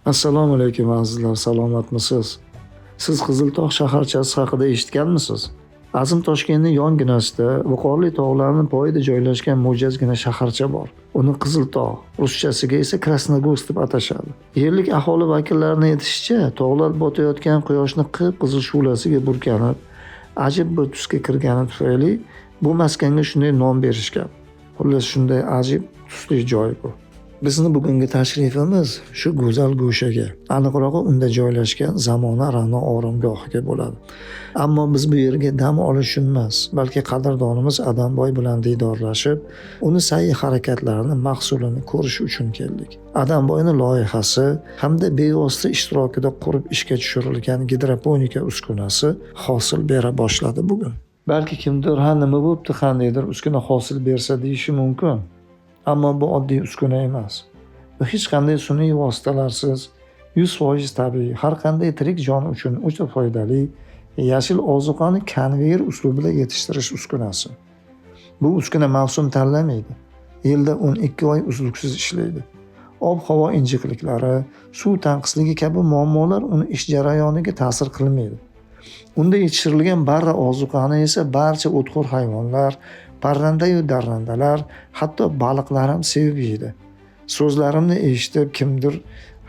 Assalomu alaykum azizlar, salomatmisiz? Siz Qiziltog' shaharchasi haqida eshitganmisiz? Azim Toshkentning yonginasida, viqorli tog'larning poyida joylashgan mo'jazgina shaharcha bor. Uni Qiziltog', ruschasiga esa Krasnogorsk deb atashadi. Yerlik aholi vakillarining aytishicha, tog'lar botayotgan quyoshni qip-qizil shu'lasiga burkanib, ajib bir tusga kirgani tufayli bu maskanga shunday nom berishgan. Xullas, shunday ajib tusli joy bu. Bizni bugungi tashrifimiz shu go'zal go'shaga, aniqrog'i unda joylashgan zamona Ra'no oromgohiga bo'ladi. Ammo biz bu yerga dam olish uchun emas, balki qadrdonimiz Adamboy bilan diydorlashib, uni sa'y harakatlarini mahsulini ko'rish uchun keldik. Adamboyning loyihasi hamda bevosita ishtirokida qurib ishga tushirilgan gidroponika uskunasi hosil bera boshladi bugun. Balki kimdir nima bo'pti, qandaydir uskuna hosil bersa deyishi mumkin. Ammo bu oddiy uskuna emas. Bu hech qanday sun'iy vositalarsiz, 100% tabiiy, har qanday tirik jon uchun o'ta foydali yashil ozuqani konveyer uslubida yetishtirish uskunasi. Bu uskuna mavsum tanlamaydi. Yilda 12 oy uzluksiz ishlaydi. Ob-havo injiqliklari, suv tanqisligi kabi muammolar uni ish jarayoniga ta'sir qilmaydi. Unda yetishtirilgan barra ozuqani esa barcha o'txo'r hayvonlar, parranda-yu darrandalar, hatto baliqlar ham sevib yeydi. So'zlarimni eshitib kimdir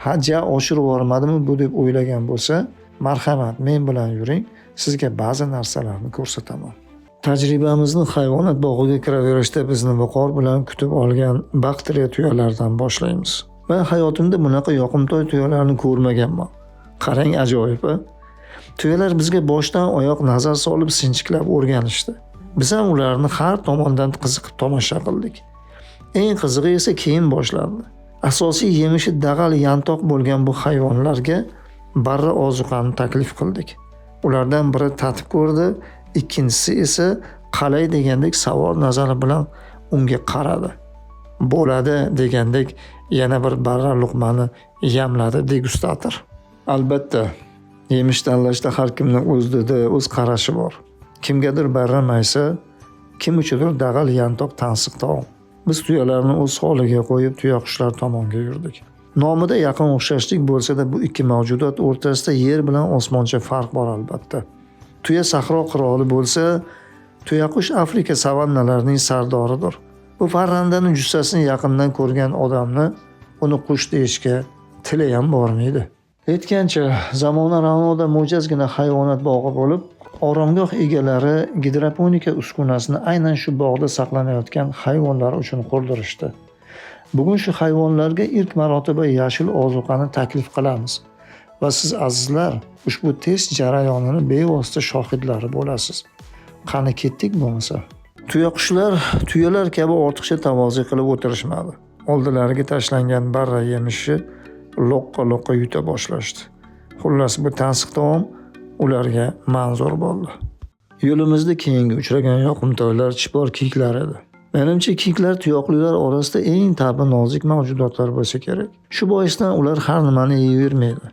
"Haja oshirib yubormadimi bu" deb o'ylagan bo'lsa, marhamat, men bilan yuring, sizga ba'zi narsalarni ko'rsataman. Tajribamizni hayvonot bog'iga kiraverishda bizni viqor bilan kutib olgan bakteriya tuyalardan boshlaymiz. Men hayotimda bunaqa yoqimtoy tuyalarni ko'rmaganman. Qarang, ajoyib-a? Tuyalar bizga boshdan oyoq nazar solib sinchiklab o'rganishdi. Biz ham ularni har tomondan qiziqib tomosha qildik. Eng qizig'i esa keyin boshlandi. Asosiy yemishi dag'al yantoq bo'lgan bu hayvonlarga barra ozuqani taklif qildik. Ulardan biri tatib ko'rdi, ikkinchisi esa qalay degandek savol nazari bilan unga qaradi. Bo'ladi degandek yana bir barra luqmani yamladi degustator. Albatta, yemish tanlashda har kimning o'z didi, o'z qarashi bor. Kimgadir barra maysa, kim uchundir dag'al yantoq tansiq taom. Biz tuyalarni o'z holiga qo'yib tuyaqushlar tomonga yurdik. Nomida yaqin o'xshashlik bo'lsa-da, bu ikki mavjudot o'rtasida yer bilan osmoncha farq bor albatta. Tuya sahro qiroli bo'lsa, tuyaqush Afrika savannalarining sardoridir. Bu parrandaning jussasini yaqindan ko'rgan odamni uni qush deyishga tili ham bormaydi. Aytgancha, zamona Ra'noda mo'jazgina hayvonot bog'i bo'lib, oromgoh egalari gidroponika uskunasini aynan shu bog'da saqlanayotgan hayvonlar uchun qurdirishdi. Bugun shu hayvonlarga ilk marotaba yashil ozuqani taklif qilamiz va siz azizlar ushbu test jarayonini bevosita shohidlari bo'lasiz. Qani ketdik bo'lmasa. Tuyaqushlar tuyalar kabi ortiqcha tavoze qilib o'tirishmadi. Oldilariga tashlangan barra yemishi loqqa yuta boshlashdi. Xullas, bu tansiq taom ularga manzur bo'ldi. Yo'limizda keyingi uchragan yoqimtoylar chipor kiyiklar edi. Menimcha kiyiklar tuyoqlilar orasida eng tabi nozik mavjudotlar bo'lsa kerak. Shu boisdan ular har nimani yeyavermaydi.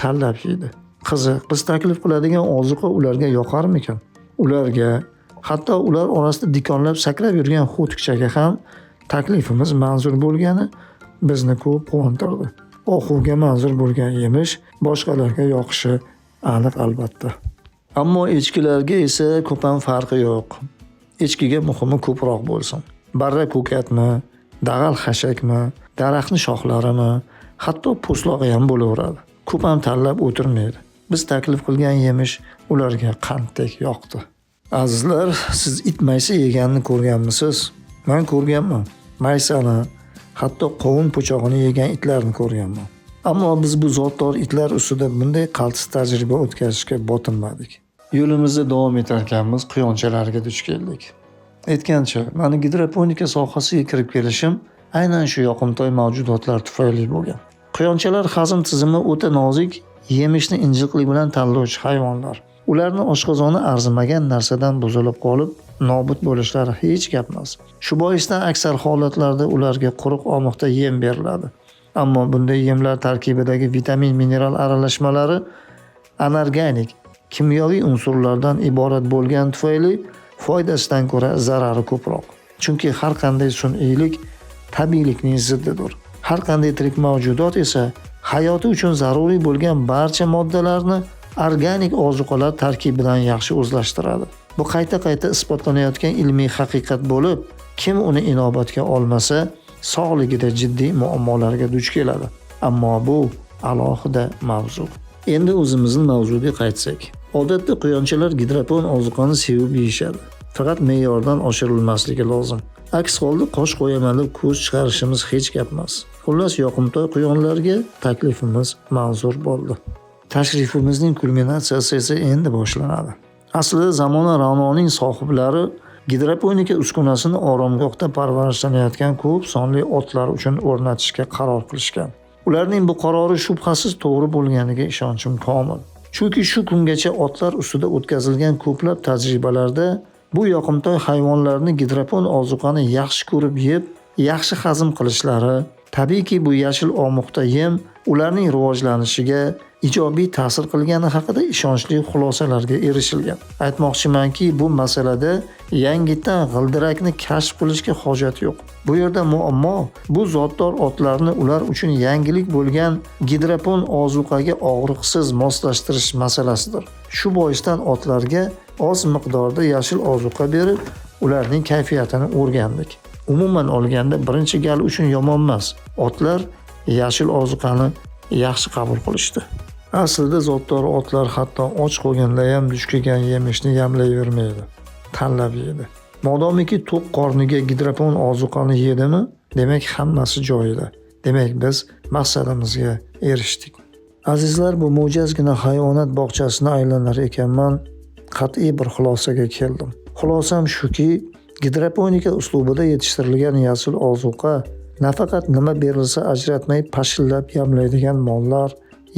Tanlab yeydi. Qiziq, biz taklif qiladigan ozuqa ularga yoqarmikan? Ularga, hatto ular orasida dikonlab sakrab yurgan xo'tikchaga ham taklifimiz manzur bo'lgani bizni ko'p quvontirdi. Oxuga manzur bo'lgan yemish boshqalarga yoqishi aniq albatta. Ammo echkilarga esa ko'p ham farqi yo'q. Echkiga muhimi ko'proq bo'lsin. Barra ko'katmi, dag'al xashakmi, daraxtning shoxlarimi, hatto po'stlog'i ham bo'laveradi. Ko'p ham tanlab o'tirmaydi. Biz taklif qilgan yemish ularga qanddek yoqdi. Azizlar, siz it maysa yeganini ko'rganmisiz? Men ko'rganman. Maysani, hatto qovun po'chog'ini yegan itlarni ko'rganman. Ammo biz bu zotdor itlar ustida bunday qaltis tajriba o'tkazishga botinmadik. Yo'limizda davom etarkanmiz quyonchalarga duch keldik. Aytgancha, meni gidroponika sohasiga kirib kelishim aynan shu yoqimtoy mavjudotlar tufayli bo'lgan. Quyonchalar hazm tizimi o'ta nozik, yemishni injiqlik bilan tanlovchi hayvonlar. Ularni oshqozoni arzimagan narsadan buzilib qolib, nobud bo'lishlari hech gap emas. Shu boisdan aksar holatlarda ularga quruq omoqda yem beriladi. Ammo bunday yemlar tarkibidagi vitamin, mineral aralashmalari anorganik, kimyoviy unsurlardan iborat bo'lgani tufayli foydasidan ko'ra zarari ko'proq. Chunki har qanday sun'iylik tabiiylikning ziddidir. Har qanday tirik mavjudot esa hayoti uchun zaruriy bo'lgan barcha moddalarni organik ozuqalar tarkibidan yaxshi o'zlashtiradi. Bu qayta isbotlanayotgan ilmiy haqiqat bo'lib, kim uni inobatga olmasa, sog'ligida jiddiy muammolarga duch keladi. Ammo bu alohida mavzu. Endi o'zimizning mavzuga qaytsak. Odatda quyonchalar gidropon ozuqani sevib yeyishadi. Faqat me'yordan oshirilmasligi lozim. Aks holda qosh qo'yamalab ko'z chiqarishimiz hech gap emas. Xullas, yoqimtoy quyonlarga taklifimiz manzur bo'ldi. Tashrifimizning kulminatsiyasi esa endi boshlanadi. Aslida zamona Ra'noning sohiblari gidroponika uskunasini oromgohda parvarishlanayotgan ko'p sonli otlar uchun o'rnatishga qaror qilishgan. Ularning bu qarori shubhasiz to'g'ri bo'lganiga ishonchim komil. Chunki shu kungacha otlar ustida o'tkazilgan ko'plab tajribalarda bu yoqimtoy hayvonlarni gidropon ozuqani yaxshi ko'rib yeb, yaxshi hazm qilishlari, tabiiyki bu yashil omuqda yem ularning rivojlanishiga ijobiy ta'sir qilgani haqida ishonchli xulosalarga erishilgan. Aytmoqchimanki, bu masalada yangitdan g'ildirakni kashf qilishga hojat yo'q. Bu yerda muammo bu zotdor otlarni ular uchun yangilik bo'lgan gidropon ozuqaga og'riqsiz moslashtirish masalasidir. Shu boisdan otlarga oz miqdorda yashil ozuqa berib, ularning kayfiyatini o'rgandik. Umuman olganda birinchi gal uchun yomon emas. Otlar yashil ozuqani yaxshi qabul qilishdi. Aslida zotdor otlar hatto och qolganda ham duch kelgan yemishni yamlayvermaydi, tanlab yeydi. Modomiki to'q qorniga gidropon ozuqani yedimi, demak hammasi joyida. Demak biz maqsadimizga erishdik. Azizlar, bu mo'jazgina hayvonot bog'chasini aylanar ekanman, qat'iy bir xulosaga keldim. Xulosam shuki, gidroponika uslubida yetishtirilgan yashil ozuqa nafaqat nima berilsa ajratmay pashillab yamlaydigan mollar,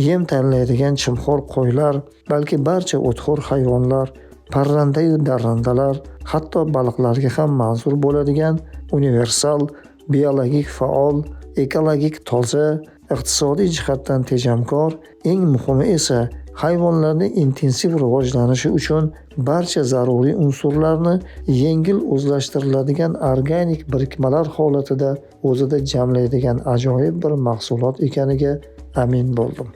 yem tanlaydigan chimxo'r qo'ylar, balki barcha o'txo'r hayvonlar, parranda-yu darrandalar, hatto baliqlarga ham manzur bo'ladigan universal, biologik faol, ekologik toza, iqtisodiy jihatdan tejamkor, eng muhimi esa hayvonlarning intensiv rivojlanishi uchun barcha zaruriy unsurlarni yengil o'zlashtiriladigan organik birikmalar holatida o'zida jamlaydigan ajoyib bir mahsulot ekaniga amin bo'ldim.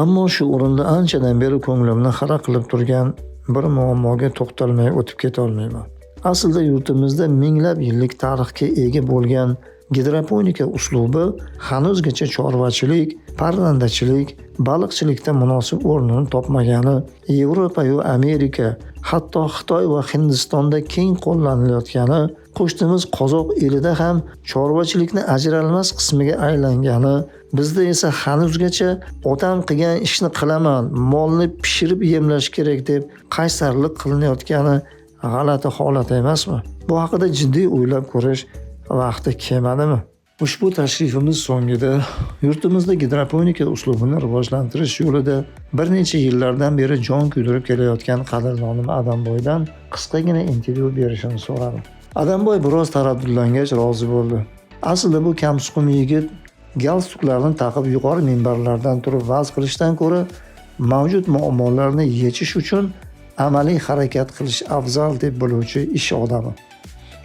Ammo shu o'rinda anchadan beri ko'nglimni xira qilib turgan bir muammoga to'xtalmay o'tib keta olmayman. Aslida yurtimizda minglab yillik tarixga ega bo'lgan gidroponika uslubi hanuzgacha chorvachilik, parrandachilik, baliqchilikda munosib o'rnini topmagani, Yevropa va Amerika, hatto Xitoy va Hindistonda keng qo'llanilayotgani, qo'shnimiz Qozoq elida ham chorvachilikni ajralmas qismiga aylangani, bizda esa hanuzgacha otam qilgan ishni qilaman, molni pishirib yemlash kerak deb qaysarlik qilinayotgani g'alati holat emasmi? Bu haqida jiddiy o'ylab ko'rish vaqti kelmadimi? Ushbu tashrifimiz so'ngida yurtimizda gidroponika uslubini rivojlantirish yo'lida bir necha yillardan beri jon kuydirib kelayotgan qadrdonim Adamboydan qisqagina intervyu berishini so'radim. Adamboy biroz taraddudlangach rozi bo'ldi. Aslida bu kamsuqum yigit galstuklarni taqib yuqori minbarlardan turib va'z qilishdan ko'ra mavjud muammolarni yechish uchun amaliy harakat qilish afzal deb biluvchi ish odami.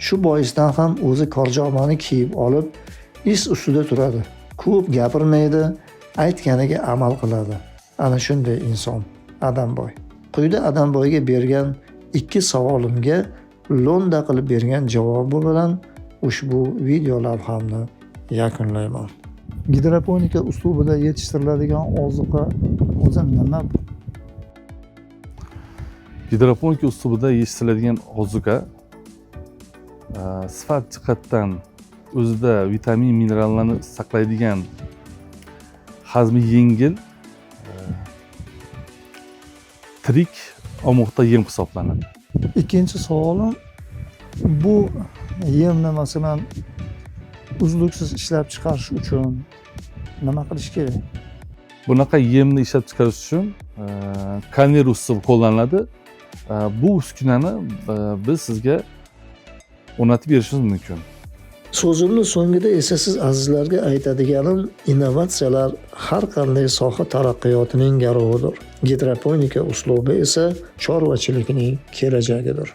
Shu boisdan ham o'zi korjomani kiyib olib, ish ustida turadi. Ko'p gapirmaydi, aytganiga amal qiladi. Ana shunday inson Adamboy. Quyida Adamboyga bergan 2 savolimga lo'nda qilib bergan javobi bilan ushbu video lavhamni yakunlayman. Gidroponika uslubida yetishtiriladigan ozuqa o'zi nima? Gidroponika uslubida yetishtiriladigan ozuqa sifat jihatdan o'zida vitamin, minerallarni saqlaydigan, hazmi yengil, tirik omoqda yem hisoblanadi. Ikkinchi savolim, bu yemni masalan uzluksiz ishlab chiqarish uchun nima qilish kerak? Bunaqa yemni ishlab chiqarish uchun konveyer uslubi qo'llaniladi. Bu uskunani biz sizga o'rnatib berishimiz mumkin. So'zimni so'ngida esa siz azizlarga aytadiganim, innovatsiyalar har qanday soha taraqqiyotining garovidir. Gidroponika uslubi esa chorvachilikning kelajagidir.